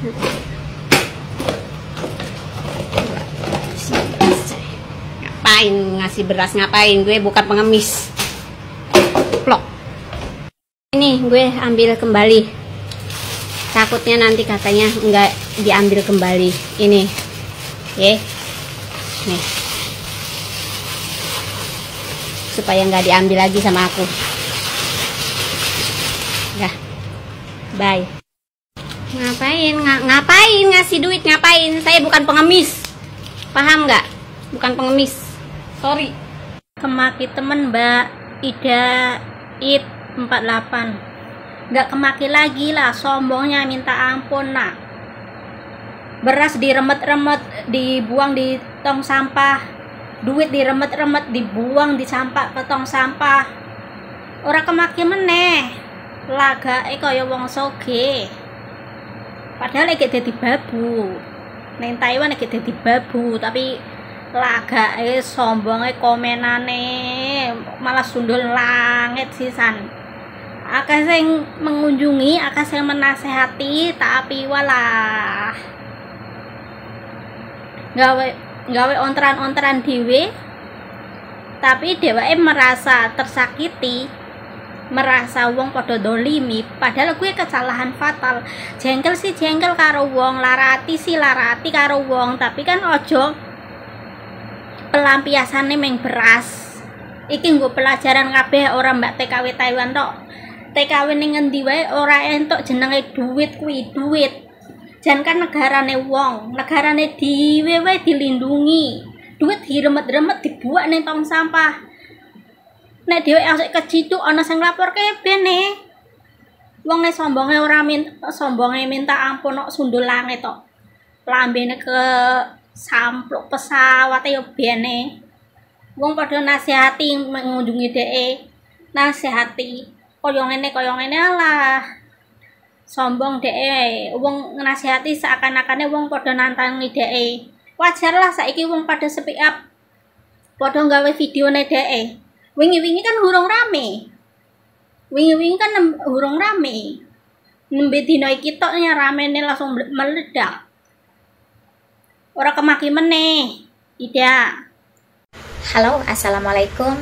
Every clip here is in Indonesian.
Ngapain ngasih beras, ngapain? Gue bukan pengemis. Plok. Ini gue ambil kembali. Takutnya nanti katanya enggak diambil kembali. Ini. Nih. Supaya nggak diambil lagi sama aku. Dah. Bye. Ngapain ngasih duit, ngapain? Saya bukan pengemis. Paham nggak? Bukan pengemis. Sorry. Kemaki temen Mbak Ida It 48. Nggak kemaki lagi lah, sombongnya minta ampun nak. Beras diremet-remet, dibuang di tong sampah. Duit diremet-remet, dibuang di sampah ke tong sampah. Ora kemaki meneh. Lagake kaya wong soge. Padahal iki dadi babu. Ning Taiwan iki dadi babu, tapi lagake sombonge komenane malah sundul langit sisan. Akeh sing mengunjungi, akeh sing menasehati, tapi walah gawe ontran-ontran dhewe, tapi dheweke merasa tersakiti, merasa wong padha dolimi, padahal gue kesalahan fatal. Jengkel sih jengkel karo wong, larati sih larati karo wong, tapi kan ojo pelampiasane meng beras. Iki nggo pelajaran kabeh ora mbak TKW Taiwan tok. TKW ning ngendi wae ora entuk jenenge duit kuwi duit. Jan kan negarane wong, negarane dhewe wae dilindungi. Duit diremet-remet dibuak ning tong sampah. Nek dhewe asik keciduk ana sing nglaporke bene. Wong nek sombonge ora sombonge minta ampun kok sundul langit tok. Lambene ke sampluk pesawat yo bene. Wong padha nasihati mengunjungi dheke. Nasihati kaya ngene lah. Sombong dheke, wong ngenasihati seakan-akane wong padha nantangi dheke. Wajar lah saiki wong pada speak up. Padha gawe videone dheke. Wingi-wingi kan hurung rame. Nembe dina iki tok ramene langsung meledak. Ora kemaki meneh. Tidak. Halo, assalamualaikum.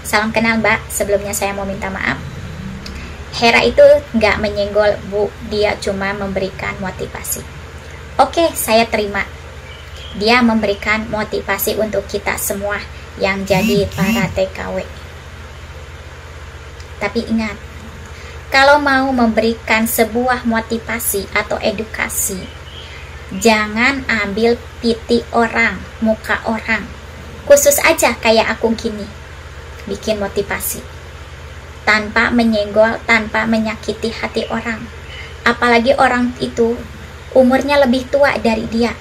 Salam kenal Mbak. Sebelumnya saya mau minta maaf. Hera itu nggak menyenggol Bu, dia cuma memberikan motivasi. Oke, saya terima. Dia memberikan motivasi untuk kita semua yang jadi para TKW. Tapi ingat, kalau mau memberikan sebuah motivasi atau edukasi, jangan ambil piti orang, muka orang. Khusus aja kayak aku gini, bikin motivasi. Tanpa menyenggol, tanpa menyakiti hati orang. Apalagi orang itu umurnya lebih tua dari dia.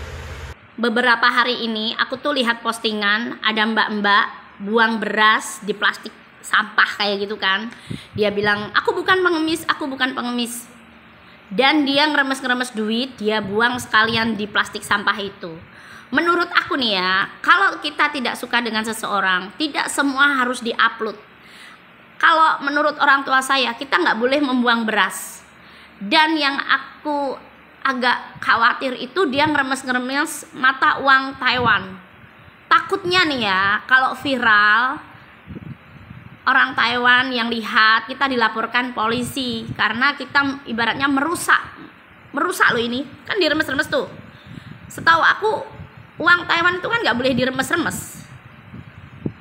Beberapa hari ini aku tuh lihat postingan ada mbak-mbak buang beras di plastik sampah kayak gitu kan. Dia bilang, aku bukan pengemis. Dan dia ngeremes-ngeremes duit, dia buang sekalian di plastik sampah itu. Menurut aku nih ya, kalau kita tidak suka dengan seseorang, tidak semua harus diupload. Kalau menurut orang tua saya, kita nggak boleh membuang beras. Dan yang aku agak khawatir itu dia ngeremes-ngeremes mata uang Taiwan. Takutnya nih ya, kalau viral, orang Taiwan yang lihat, kita dilaporkan polisi. Karena kita ibaratnya merusak loh ini. Kan diremes-remes tuh. Setahu aku, uang Taiwan itu kan nggak boleh diremes-remes.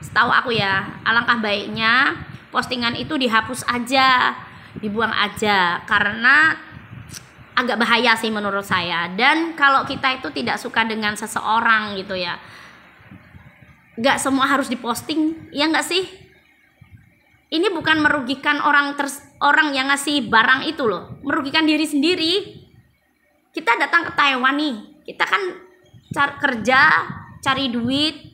Setahu aku ya, alangkah baiknya postingan itu dihapus aja, dibuang aja, karena agak bahaya sih menurut saya. Dan kalau kita itu tidak suka dengan seseorang gitu ya, nggak semua harus diposting, ya nggak sih? Ini bukan merugikan orang yang ngasih barang itu loh, merugikan diri sendiri. Kita datang ke Taiwan nih, kita kan kerja, cari duit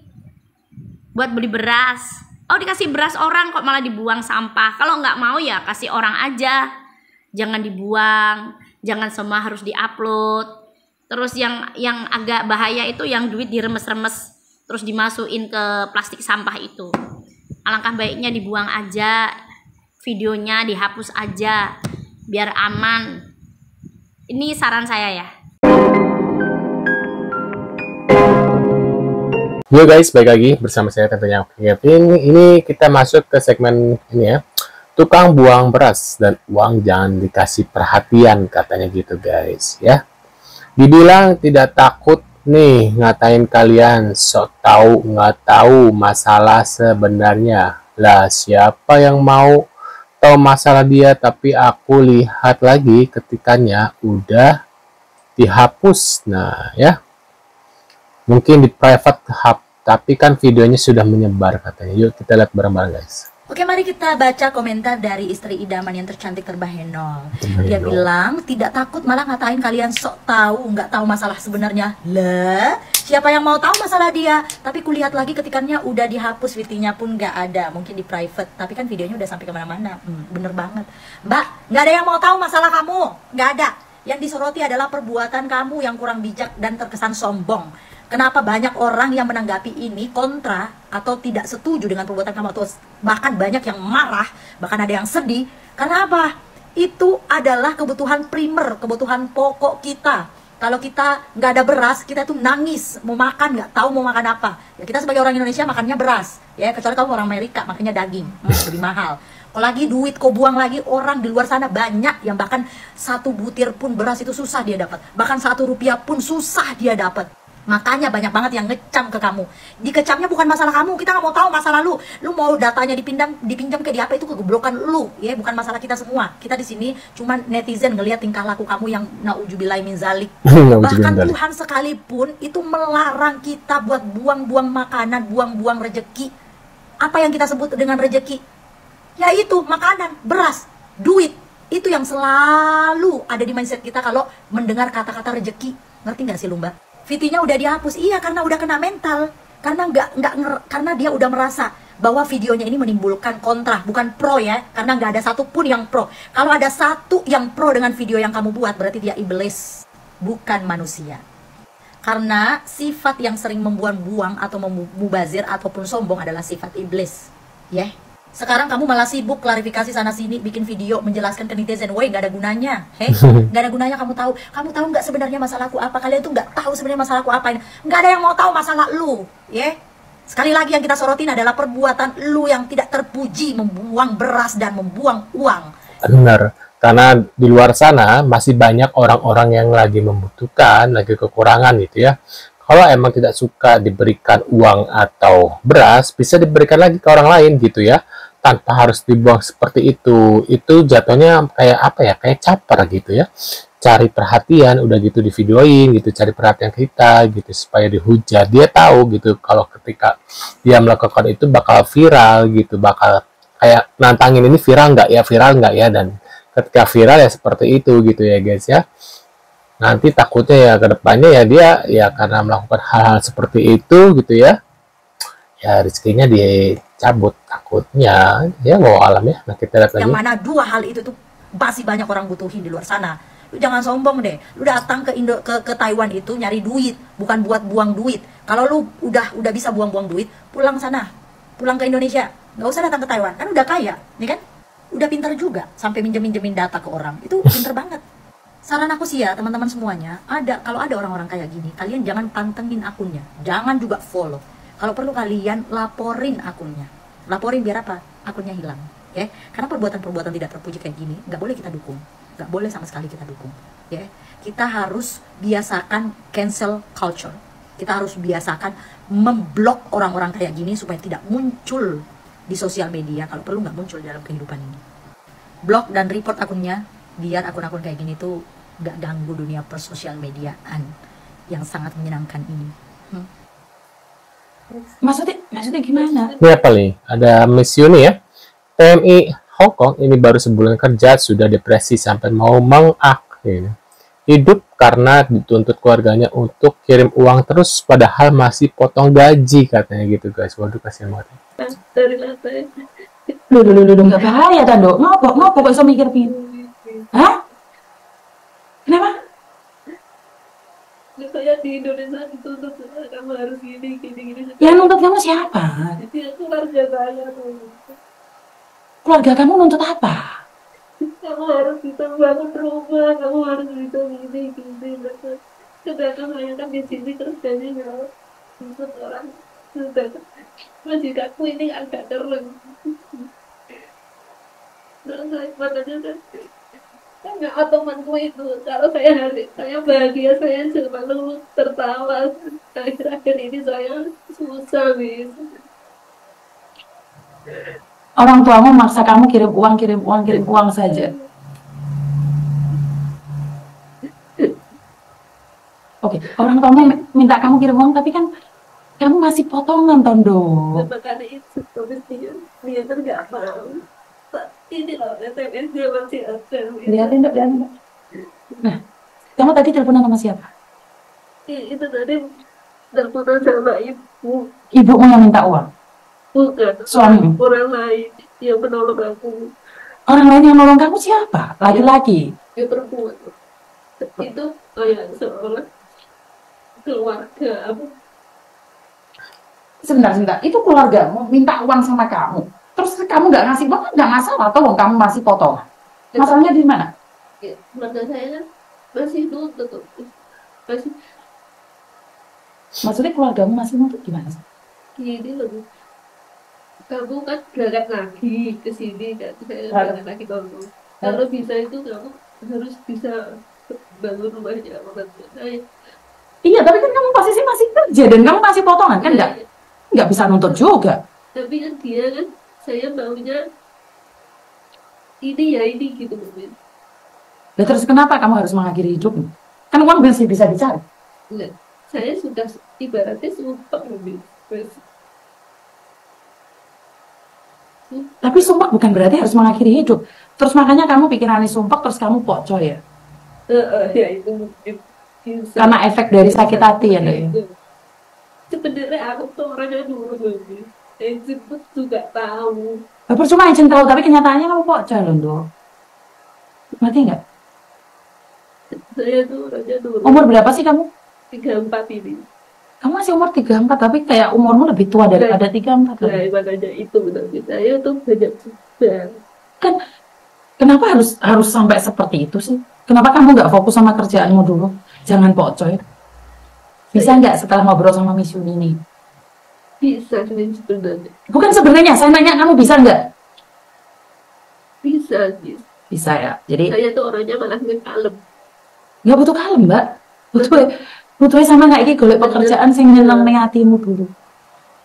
buat beli beras. Oh, dikasih beras orang kok malah dibuang sampah. Kalau nggak mau ya kasih orang aja, jangan dibuang, jangan semua harus diupload. Terus yang agak bahaya itu yang duit diremes-remes terus dimasukin ke plastik sampah itu. Alangkah baiknya dibuang aja, videonya dihapus aja biar aman. Ini saran saya ya. Yo guys, balik lagi bersama saya tentunya ini kita masuk ke segmen ini ya. Tukang buang beras dan uang jangan dikasih perhatian katanya gitu guys ya. Dibilang tidak takut nih ngatain kalian sok tahu nggak tahu masalah sebenarnya. Lah siapa yang mau tahu masalah dia, tapi aku lihat lagi ketikanya udah dihapus. Nah ya, mungkin di private hub, tapi kan videonya sudah menyebar katanya. Yuk kita lihat bareng-bareng guys. Oke, mari kita baca komentar dari istri idaman yang tercantik terbahenol. Dia bilang, tidak takut malah ngatain kalian sok tahu, nggak tahu masalah sebenarnya. Lah, siapa yang mau tahu masalah dia? Tapi kulihat lagi ketikannya udah dihapus, VT-nya pun nggak ada. Mungkin di private, tapi kan videonya udah sampai kemana-mana. Bener banget. Mbak, nggak ada yang mau tahu masalah kamu. Nggak ada. Yang disoroti adalah perbuatan kamu yang kurang bijak dan terkesan sombong. Kenapa banyak orang yang menanggapi ini kontra atau tidak setuju dengan perbuatan kamu, atau bahkan banyak yang marah, bahkan ada yang sedih. Karena apa? Itu adalah kebutuhan primer, kebutuhan pokok kita. Kalau kita nggak ada beras, kita tuh nangis, mau makan nggak tahu mau makan apa. Ya kita sebagai orang Indonesia makannya beras, ya kecuali kamu orang Amerika makannya daging, lebih mahal. Kalau lagi duit kau buang lagi, orang di luar sana banyak yang bahkan 1 butir pun beras itu susah dia dapat, bahkan 1 rupiah pun susah dia dapat. Makanya banyak banget yang ngecam ke kamu. Dikecamnya bukan masalah kamu, kita nggak mau tahu masalah lu. Lu mau datanya dipinjam ke dia apa, itu kegoblokan lu, ya bukan masalah kita semua. Kita di sini cuma netizen ngelihat tingkah laku kamu yang naudzubillahi min zalik. Bahkan Tuhan sekalipun itu melarang kita buat buang-buang makanan, buang-buang rejeki. Apa yang kita sebut dengan rejeki? Yaitu makanan, beras, duit. Itu yang selalu ada di mindset kita kalau mendengar kata-kata rejeki. Ngerti nggak sih lu Mbak? VT-nya udah dihapus, iya karena udah kena mental, karena dia udah merasa bahwa videonya ini menimbulkan kontra, bukan pro ya, karena nggak ada satupun yang pro. Kalau ada satu yang pro dengan video yang kamu buat, berarti dia iblis, bukan manusia. Karena sifat yang sering membuang-buang atau memubazir ataupun sombong adalah sifat iblis, ya. Sekarang kamu malah sibuk klarifikasi sana sini, bikin video menjelaskan ke netizen, woi nggak ada gunanya, nggak ada gunanya kamu tahu nggak sebenarnya masalahku apa, kalian tuh nggak tahu sebenarnya masalahku apa, nggak ada yang mau tahu masalah lu, ya. Sekali lagi yang kita sorotin adalah perbuatan lu yang tidak terpuji, membuang beras dan membuang uang. Benar, karena di luar sana masih banyak orang-orang yang lagi membutuhkan, lagi kekurangan gitu ya. Kalau emang tidak suka diberikan uang atau beras, bisa diberikan lagi ke orang lain gitu ya, tanpa harus dibuang seperti itu. Itu jatuhnya kayak apa ya, kayak caper gitu ya, cari perhatian, udah gitu di videoin gitu, cari perhatian kita gitu supaya dihujat. Dia tahu gitu kalau ketika dia melakukan itu bakal viral gitu, bakal kayak nantangin ini viral nggak ya, dan ketika viral ya seperti itu gitu ya guys ya. Nanti takutnya ya ke depannya ya dia ya karena melakukan hal-hal seperti itu gitu ya, ya rezekinya dicabut takutnya ya, mau alam ya. Nah kita lihat lagi. Yang mana 2 hal itu tuh masih banyak orang butuhin di luar sana. Lu jangan sombong deh. Lu datang ke ke Taiwan itu nyari duit, bukan buat buang duit. Kalau lu udah bisa buang-buang duit, pulang sana. Pulang ke Indonesia. Nggak usah datang ke Taiwan. Kan udah kaya, ya kan? Udah pintar juga sampai minjemin data ke orang. Itu pintar banget. Saran aku sih ya teman-teman semuanya, kalau ada orang-orang kayak gini, kalian jangan pantengin akunnya, jangan juga follow. Kalau perlu kalian laporin akunnya, laporin biar apa? Akunnya hilang, ya. Karena perbuatan-perbuatan tidak terpuji kayak gini, nggak boleh kita dukung, nggak boleh sama sekali kita dukung, ya. Kita harus biasakan cancel culture, kita harus biasakan memblok orang-orang kayak gini supaya tidak muncul di sosial media, kalau perlu nggak muncul dalam kehidupan ini. Blok dan report akunnya, biar akun-akun kayak gini tuh gak ganggu dunia persosial mediaan yang sangat menyenangkan ini. Maksudnya gimana? Ini apa nih? Ada Miss Yuni ya. TMI Hong Kong ini baru sebulan kerja sudah depresi sampai mau mengakhiri hidup karena dituntut keluarganya untuk kirim uang terus padahal masih potong gaji katanya gitu guys. Waduh kasihan banget. Duh, nggak bahaya kan dok? Ngopo kok bisa mikir hah? Kenapa? Saya di Indonesia dituntut kamu harus gini. Yang nuntut kamu siapa? Jadi aku keluarga saya tuh. Keluarga kamu nuntut apa? Kamu harus bisa bangun rumah, kamu harus bisa gini. Sedangkan saya kan di sini kerjanya nggak nuntut orang majikanku ini agak keren. Nah, makanya karena temanku itu kalau saya bahagia saya selalu tertawa. Akhir-akhir ini saya susah gitu. Orang tuamu maksa kamu kirim uang saja. Oke, orang tuamu minta kamu kirim uang, tapi kan kamu masih potongan, Tondo. Makanya itu terus dia tuh nggak mau. Ini loh SMS dia masih ada. Lihatin, Dok, lihatin, Dok. Nah, kamu tadi teleponan sama siapa? Itu tadi teleponan sama ibu. Ibumu yang minta uang? Bukan. Suami? Orang lain yang menolong aku. Orang lain yang nolong kamu siapa? Laki-laki? Dia perempuan. Itu kayak seolah keluarga apa. Sebentar. Itu keluargamu minta uang sama kamu. Terus kamu nggak ngasih uang, nggak masalah. Atau kamu masih potongan? Masalahnya di mana? Keluarga saya kan masih nuntut. Masih Maksudnya keluargamu masih nuntut gimana sih? gini loh. Kamu kan berangkat lagi ke sini kan. Saya berangkat lagi kamu. Kalau bisa itu kamu harus bisa bangun rumahnya orang tua saya. Iya, tapi kan kamu posisi masih kerja dan kamu masih potongan kan nggak bisa nuntut juga. Tapi kan dia kan saya maunya ini gitu mungkin. Nah, terus kenapa kamu harus mengakhiri hidupmu? Kan uang masih bisa dicari. Nah, saya sudah ibaratnya sumpah mungkin. Tapi sumpah bukan berarti harus mengakhiri hidup. Terus makanya kamu pikirannya sumpah terus kamu pokcoy ya. Ya itu mungkin bisa. Karena efek dari sakit hati ya, Dok. Itu. Sebenarnya aku tuh orangnya dulu lebih. Ejemput juga tahu. Percuma izin tahu, tapi kenyataannya kamu pokcoy loh, Dok. Ngerti nggak? Saya tuh orangnya dulu. Umur berapa sih kamu? 34 ini. Kamu masih umur 34, tapi kayak umurmu lebih tua daripada 34. Nah, makanya itu tapi saya tuh banyak juga. Kan kenapa harus sampai seperti itu sih? Kenapa kamu nggak fokus sama kerjaanmu dulu? Jangan pokcoy. Bisa nggak setelah ngobrol sama Miss Yuni ini? Bisa sih sebenarnya. Bukan sebenarnya, saya nanya kamu bisa nggak? Bisa sih. Bisa ya. Jadi Saya tuh orangnya malah ngekalem. nggak butuh kalem, Mbak. Butuh sama nggak iki golek pekerjaan sing nyeneng ning hatimu dulu.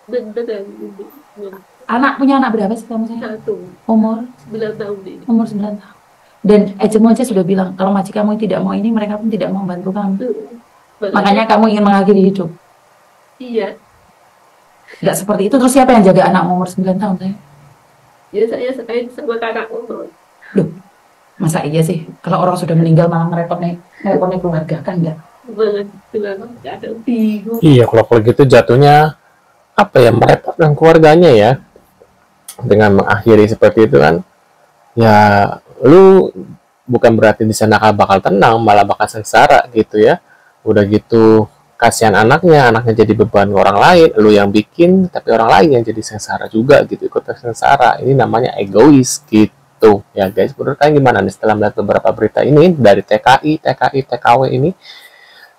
Beneran. Punya anak berapa sih kamu sayang? Satu. Umur 9 tahun ini. umur 9 tahun. Dan ejemu aja sudah bilang kalau majikanmu tidak mau ini, mereka pun tidak mau membantu kamu. Makanya kamu ingin mengakhiri hidup. Iya. Nggak seperti itu. Terus siapa yang jaga anak umur 9 tahun sayang? Ya saya selain sama kakak umur. Loh, masa iya sih kalau orang sudah meninggal malah ngerepotin keluarga kan enggak? Banget. Nggak ada bingung. Iya, kalau gitu jatuhnya apa ya, merepotkan keluarganya ya. Dengan mengakhiri seperti itu kan, ya lu bukan berarti di sana bakal tenang, malah bakal sengsara gitu ya. Udah gitu kasihan anaknya jadi beban orang lain, lu yang bikin tapi orang lain yang jadi sengsara juga gitu, ikut sengsara. Ini namanya egois gitu ya guys. Menurut kalian gimana nih setelah melihat beberapa berita ini dari TKW ini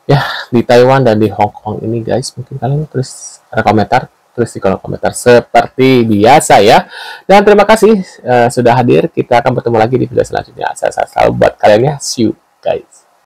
ya, di Taiwan dan di Hong Kong ini guys? Mungkin kalian tulis di kolom komentar seperti biasa ya. Dan terima kasih sudah hadir. Kita akan bertemu lagi di video selanjutnya. Saya selalu buat kalian ya. See you guys.